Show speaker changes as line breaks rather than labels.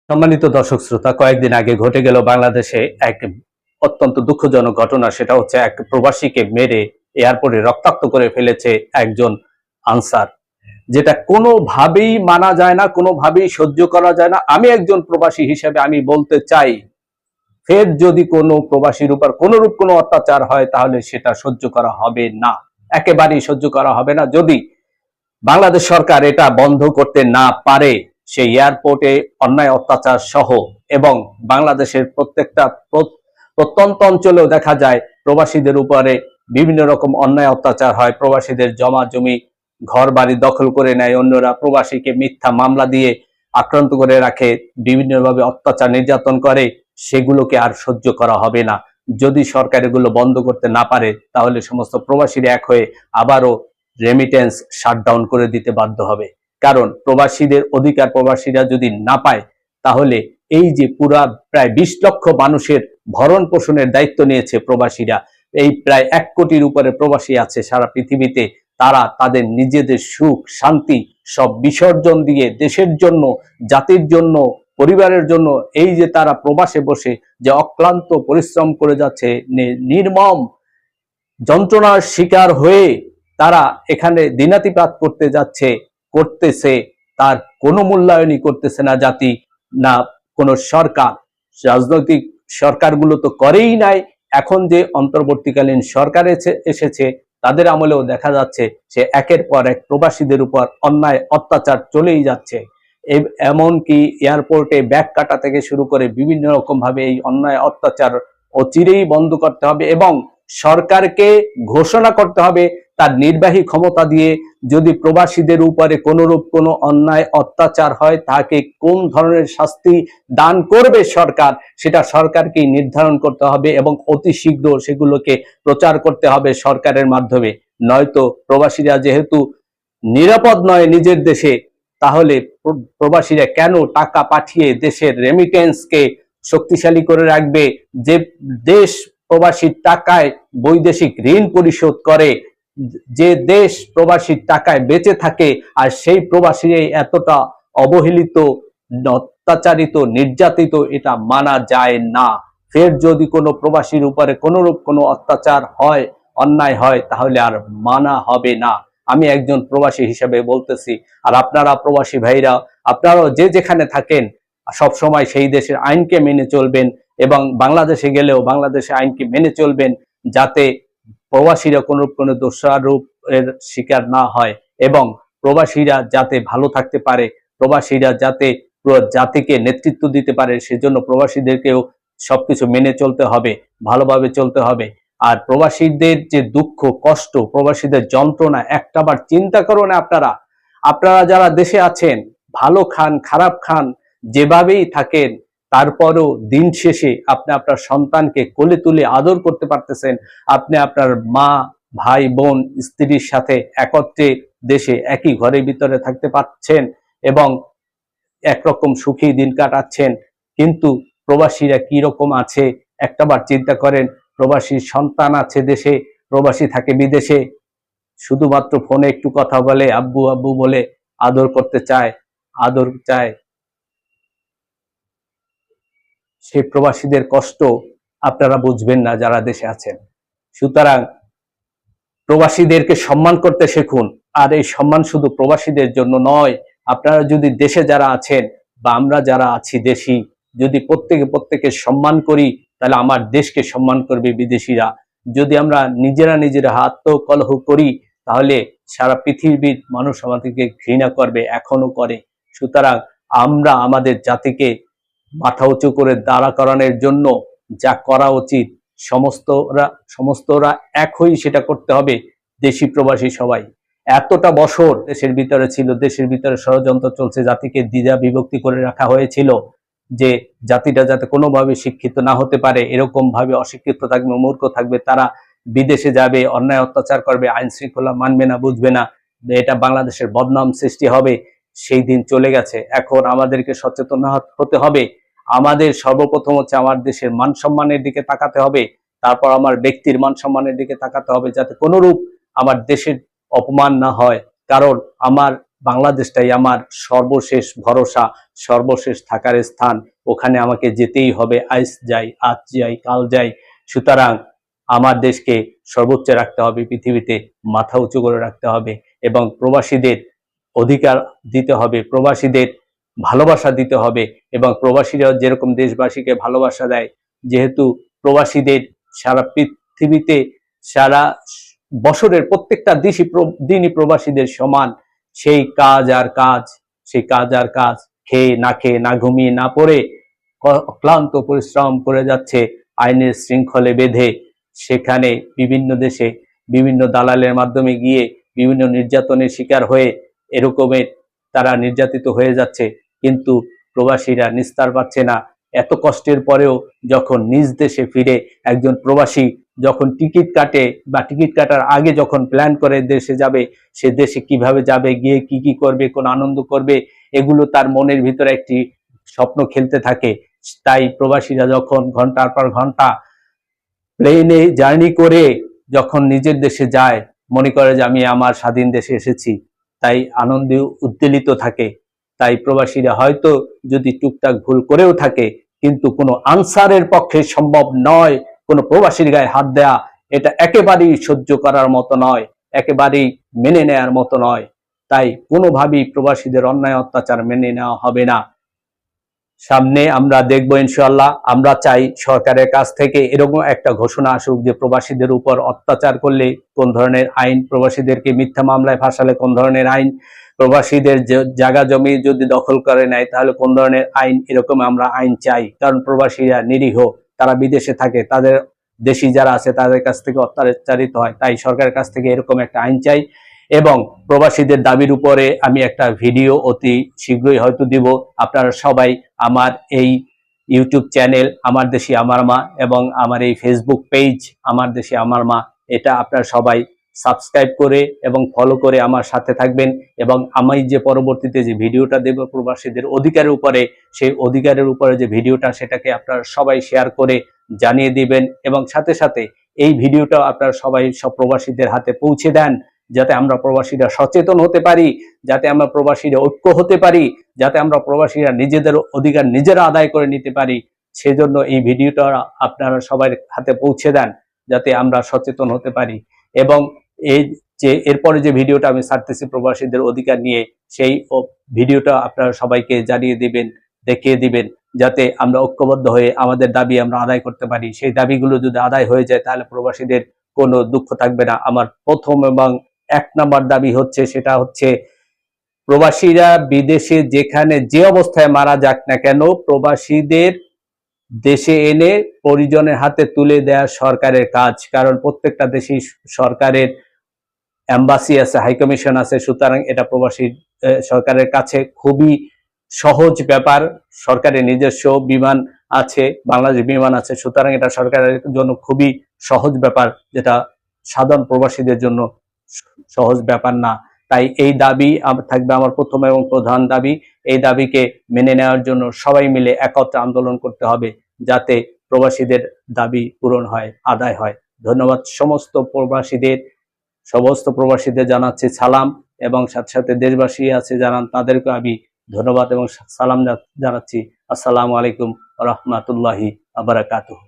সম্মানিত দর্শক শ্রোতা, কয়েকদিন আগে ঘটে গেল বাংলাদেশে এক অত্যন্ত দুঃখজনক ঘটনা। সেটা হচ্ছে এক প্রবাসীকে মেরে এয়ারপোর্টে রক্তাক্ত করে ফেলেছে একজন আনসার, যেটা কোনোভাবেই মানা যায় না, কোনোভাবেই সহ্য করা যায় না। আমি একজন প্রবাসী হিসেবে আমি বলতে চাই, ফের যদি কোনো প্রবাসীর উপর কোনরূপ কোনো অত্যাচার হয় তাহলে সেটা সহ্য করা হবে না, একেবারেই সহ্য করা হবে না। যদি বাংলাদেশ সরকার এটা বন্ধ করতে না পারে, সেই এয়ারপোর্টে অন্যায় অত্যাচার সহ, এবং বাংলাদেশের প্রত্যেকটা প্রত্যন্ত অঞ্চলেও দেখা যায় প্রবাসীদের উপরে বিভিন্ন রকম অন্যায় অত্যাচার হয়। প্রবাসীদের জমা জমি ঘর বাড়ি দখল করে নেয় অন্যরা, প্রবাসীকে মিথ্যা মামলা দিয়ে আক্রান্ত করে রাখে, বিভিন্নভাবে অত্যাচার নির্যাতন করে, সেগুলোকে আর সহ্য করা হবে না। যদি সরকার এগুলো বন্ধ করতে না পারে তাহলে সমস্ত প্রবাসীরা এক হয়ে আবারও রেমিটেন্স শাটডাউন করে দিতে বাধ্য হবে। কারণ প্রবাসীদের অধিকার প্রবাসীরা যদি না পায়, তাহলে এই যে পুরা প্রায় 20 লক্ষ মানুষের ভরণ পোষণের দায়িত্ব নিয়েছে প্রবাসীরা, এই প্রায় 1 কোটির উপরে প্রবাসী আছে সারা পৃথিবীতে, তারা তাদের নিজেদের সুখ শান্তি সব বিসর্জন দিয়ে দেশের জন্য, জাতির জন্য, পরিবারের জন্য এই যে তারা প্রবাসে বসে যে অক্লান্ত পরিশ্রম করে যাচ্ছে, নির্মম যন্ত্রণার শিকার হয়ে তারা এখানে দিনাতিপাত করতেছে, তার কোনো মূল্যায়নই করতেছে না জাতি, না কোনো সরকার। রাজনৈতিক সরকারগুলো তো করেই নাই। এখন যে অন্তর্বর্তীকালীন সরকার এসেছে, তাদের আমলেও দেখা যাচ্ছে সে একের পর এক প্রবাসীদের উপর অন্যায় অত্যাচার চলেই যাচ্ছে। এমনকি এয়ারপোর্টে ব্যাগ কাটা থেকে শুরু করে বিভিন্ন রকম ভাবে এই অন্যায় অত্যাচার অচিরেই বন্ধ করতে হবে, এবং সরকারকে ঘোষণা করতে হবে তার নির্বাহী ক্ষমতা দিয়ে, যদি প্রবাসীদের উপরে কোনরূপ কোনো অন্যায় অত্যাচার হয় তাকে কোন ধরনের শাস্তি দান করবে সরকার, সেটা সরকারকেই নির্ধারণ করতে হবে, এবং অতি শীঘ্র সেগুলোকে প্রচার করতে হবে সরকারের মাধ্যমে। নয়তো প্রবাসীরা যেহেতু নিরাপদ নয় নিজের দেশে, তাহলে প্রবাসীরা কেন টাকা পাঠিয়ে দেশের রেমিটেন্সকে শক্তিশালী করে রাখবে? যে দেশ প্রবাসীর টাকায় বৈদেশিক ঋণ পরিশোধ করে, যে দেশ প্রবাসীর টাকায় বেঁচে থাকে, আর সেই প্রবাসীরাই এতটা অবহেলিত, অত্যাচারিত, নির্যাতিত, এটা মানা যায় না। ফের যদি কোনো প্রবাসীর উপরে কোনরূপ কোনো অত্যাচার হয়, অন্যায় হয়, তাহলে আর মানা হবে না। আমি একজন প্রবাসী হিসেবে বলতেছি। আর আপনারা প্রবাসী ভাইরা, আপনারাও যে যেখানে থাকেন সব সময় সেই দেশের আইনকে মেনে চলবেন, এবং বাংলাদেশে গেলেও বাংলাদেশের আইনকে মেনে চলবেন, যাতে প্রবাসীরা কোনো দোষারোপের শিকার না হয়, এবং প্রবাসীরা যাতে ভালো থাকতে পারে, প্রবাসীরা যাতে পুরো জাতিকে নেতৃত্ব দিতে পারে, সেজন্য প্রবাসীদেরকেও সবকিছু মেনে চলতে হবে, ভালোভাবে চলতে হবে। আর প্রবাসীদের যে দুঃখ কষ্ট, প্রবাসীদের যন্ত্রণা একটাবার চিন্তা করুন। আপনারা যারা দেশে আছেন, ভালো খান খারাপ খান যেভাবেই থাকেন, তারপরও দিন শেষে আপনি আপনার সন্তানকে কোলে তুলে আদর করতে পারতেছেন, আপনি আপনার মা ভাই বোন স্ত্রীর সাথে একত্রে দেশে একই ঘরের ভিতরে থাকতে পারছেন, এবং একরকম সুখী দিন কাটাচ্ছেন। কিন্তু প্রবাসীরা কি রকম আছে একটাবার চিন্তা করেন। প্রবাসীর সন্তান আছে দেশে, প্রবাসী থাকে বিদেশে, শুধুমাত্র ফোনে একটু কথা বলে, আব্বু আব্বু বলে আদর করতে চায়, আদর চায়। সেই প্রবাসীদের কষ্ট আপনারা বুঝবেন না যারা দেশে আছেন। সুতরাং প্রবাসীদেরকে সম্মান করতে শিখুন। আর এই সম্মান শুধু প্রবাসীদের জন্য নয়, আপনারা যদি দেশে যারা আছেন বা আমরা যারা আছি দেশি, যদি প্রত্যেকে সম্মান করি, তাহলে আমার দেশকে সম্মান করবে বিদেশিরা। যদি আমরা নিজেরা আত্মকলহ করি, তাহলে সারা পৃথিবীর মানুষ আমাদেরকে ঘৃণা করবে, এখনো করে। সুতরাং আমরা আমাদের জাতিকে মাথা উঁচু করে দাঁড়া করানোর জন্য যা করা উচিত, সমস্তরা এক হয়েই সেটা করতে হবে। দেশি প্রবাসী সবাই এতটা বছর দেশের ভিতরে ছিল, দেশের ভিতরে ষড়যন্ত্র চলছে, জাতিকে দ্বিধা বিভক্তি করে রাখা হয়েছিল, যে জাতিটা যাতে কোনোভাবে শিক্ষিত না হতে পারে, এরকম ভাবে অশিক্ষিত থাকবে, মূর্খ থাকবে, তারা বিদেশে যাবে, অন্যায় অত্যাচার করবে, আইন শৃঙ্খলা মানবে না, বুঝবে না, এটা বাংলাদেশের বদনাম সৃষ্টি হবে। সেই দিন চলে গেছে। এখন আমাদেরকে সচেতন হতে হবে। আমাদের সর্বপ্রথম হচ্ছে আমার দেশের মান সম্মানের দিকে তাকাতে হবে, তারপর আমার ব্যক্তির মান সম্মানের দিকে তাকাতে হবে, যাতে কোনরূপ আমার দেশের অপমান না হয়। কারণ আমার বাংলাদেশটাই আমার সর্বশেষ ভরসা, সর্বশেষ থাকার স্থান। ওখানে আমাকে যেতেই হবে, আজ যাই আজ যাই কাল যাই। সুতরাং আমার দেশকে সর্বোচ্চ রাখতে হবে, পৃথিবীতে মাথা উঁচু করে রাখতে হবে এবং প্রবাসীদের অধিকার দিতে হবে, প্রবাসীদের ভালোবাসা দিতে হবে এবং প্রবাসীরা যেরকম দেশবাসীকে ভালোবাসা দেয়, যেহেতু প্রবাসীদের সারা পৃথিবীতে সারা বছরের প্রত্যেকটা দিনই প্রবাসীদের সমান, সেই কাজ আর কাজ, সেই কাজ আর কাজ, খেয়ে না ঘুমিয়ে না পড়ে ক্লান্ত পরিশ্রম করে যাচ্ছে আইনের শৃঙ্খলে বেঁধে। সেখানে বিভিন্ন দেশে বিভিন্ন দালালের মাধ্যমে গিয়ে বিভিন্ন নির্যাতনের শিকার হয়ে এরকমের তারা নির্যাতিত হয়ে যাচ্ছে, কিন্তু প্রবাসীরা নিস্তার পাচ্ছে না। এত কষ্টের পরেও যখন নিজ দেশে ফিরে একজন প্রবাসী যখন টিকিট কাটে বা টিকিট কাটার আগে যখন প্ল্যান করে দেশে যাবে, সে দেশে কিভাবে যাবে, গিয়ে কি কি করবে, কোন আনন্দ করবে, এগুলো তার মনের ভিতরে একটি স্বপ্ন খেলতে থাকে। তাই প্রবাসীরা যখন ঘন্টার পর ঘন্টা প্লেনে জার্নি করে যখন নিজের দেশে যায়, মনে করে যে আমি আমার স্বাধীন দেশে এসেছি, তাই আনন্দে উদ্বেলিত থাকে। তাই প্রবাসীরা হয়তো যদি টুকটাক ভুল করেও থাকে, কিন্তু কোনো আনসারের পক্ষে সম্ভব নয় কোনো প্রবাসীর গায়ে হাত দেয়া। এটা একেবারেই সহ্য করার মতো নয়, একেবারেই মেনে নেয়ার মতো নয়। তাই কোনোভাবেই প্রবাসীদের অন্যায় অত্যাচার মেনে নেওয়া হবে না। সামনে আমরা দেখবো ইনশাআল্লাহ। আমরা চাই সরকারের কাছ থেকে এরকম একটা ঘোষণা আসুক যে প্রবাসীদের উপর অত্যাচার করলে কোন ধরনের আইন, প্রবাসীদেরকে মিথ্যা মামলায় ফাঁসালে কোন ধরনের আইন, প্রবাসীদের জায়গা জমি যদি দখল করে নেয় তাহলে কোন ধরনের আইন, এরকম আমরা আইন চাই। কারণ প্রবাসীরা নিরীহ, তারা বিদেশে থাকে, তাদের দেশি যারা আছে তাদের কাছ থেকে অত্যাচারিত হয়। তাই সরকারের কাছ থেকে এরকম একটা আইন চাই। এবং প্রবাসীদের দাবির উপরে আমি একটা ভিডিও অতি শীঘ্রই হয়তো দিব। আপনারা সবাই আমার এই ইউটিউব চ্যানেল আমার দেশে আমার মা এবং আমার এই ফেসবুক পেজ আমার দেশে আমার মা, এটা আপনারা সবাই সাবস্ক্রাইব করে এবং ফলো করে আমার সাথে থাকবেন। এবং আমি যে পরবর্তীতে যে ভিডিওটা দেব প্রবাসীদের অধিকারের উপরে, সেই অধিকারের উপরে যে ভিডিওটা, সেটাকে আপনারা সবাই শেয়ার করে জানিয়ে দিবেন এবং সাথে সাথে এই ভিডিওটা আপনারা সবাই সব প্রবাসীদের হাতে পৌঁছে দেন, যাতে আমরা প্রবাসীরা সচেতন হতে পারি, যাতে আমরা প্রবাসীরা ঐক্য হতে পারি, যাতে আমরা প্রবাসীরা নিজেদের অধিকার নিজেরা আদায় করে নিতে পারি। সেজন্য এই ভিডিওটা আপনারা সবার হাতে পৌঁছে দেন, যাতে আমরা সচেতন হতে পারি। এবং এই যে এরপরে যে ভিডিওটা আমি ছাড়তেছি প্রবাসীদের অধিকার নিয়ে, সেই ভিডিওটা আপনারা সবাইকে জানিয়ে দিবেন, দেখিয়ে দিবেন, যাতে আমরা ঐক্যবদ্ধ হয়ে আমাদের দাবি আমরা আদায় করতে পারি। সেই দাবিগুলো যদি আদায় হয়ে যায় তাহলে প্রবাসীদের কোনো দুঃখ থাকবে না। আমার প্রথম এবং 1 নম্বর দাবি হচ্ছে, সেটা হচ্ছে প্রবাসীরা বিদেশে যেখানে যে অবস্থায় মারা যাক না কেন, প্রবাসীদের দেশে এনে পরিজনের হাতে তুলে দেয়া সরকারের কাজ। কারণ প্রত্যেকটা দেশেই সরকারের এম্বাসি আছে, হাইকমিশন আছে। সুতরাং এটা প্রবাসী সরকারের কাছে খুবই সহজ ব্যাপার। সরকারের নিজস্ব বিমান আছে, বাংলাদেশ বিমান আছে। সুতরাং এটা সরকারের জন্য খুবই সহজ ব্যাপার, যেটা সাধারণ প্রবাসীদের জন্য সহজ ব্যাপার না। তাই এই দাবি থাকবে আমার প্রথম এবং প্রধান দাবি। এই দাবিকে মেনে নেওয়ার জন্য সবাই মিলে একত্রে আন্দোলন করতে হবে, যাতে প্রবাসীদের দাবি পূরণ হয়, আদায় হয়। ধন্যবাদ সমস্ত প্রবাসীদের জানাচ্ছি সালাম, এবং সাথে সাথে দেশবাসী আছে জানান, তাদেরকে আমি ধন্যবাদ এবং সালাম জানাচ্ছি। আসসালামু আলাইকুম ওয়া রাহমাতুল্লাহি ওয়া বারাকাতুহু।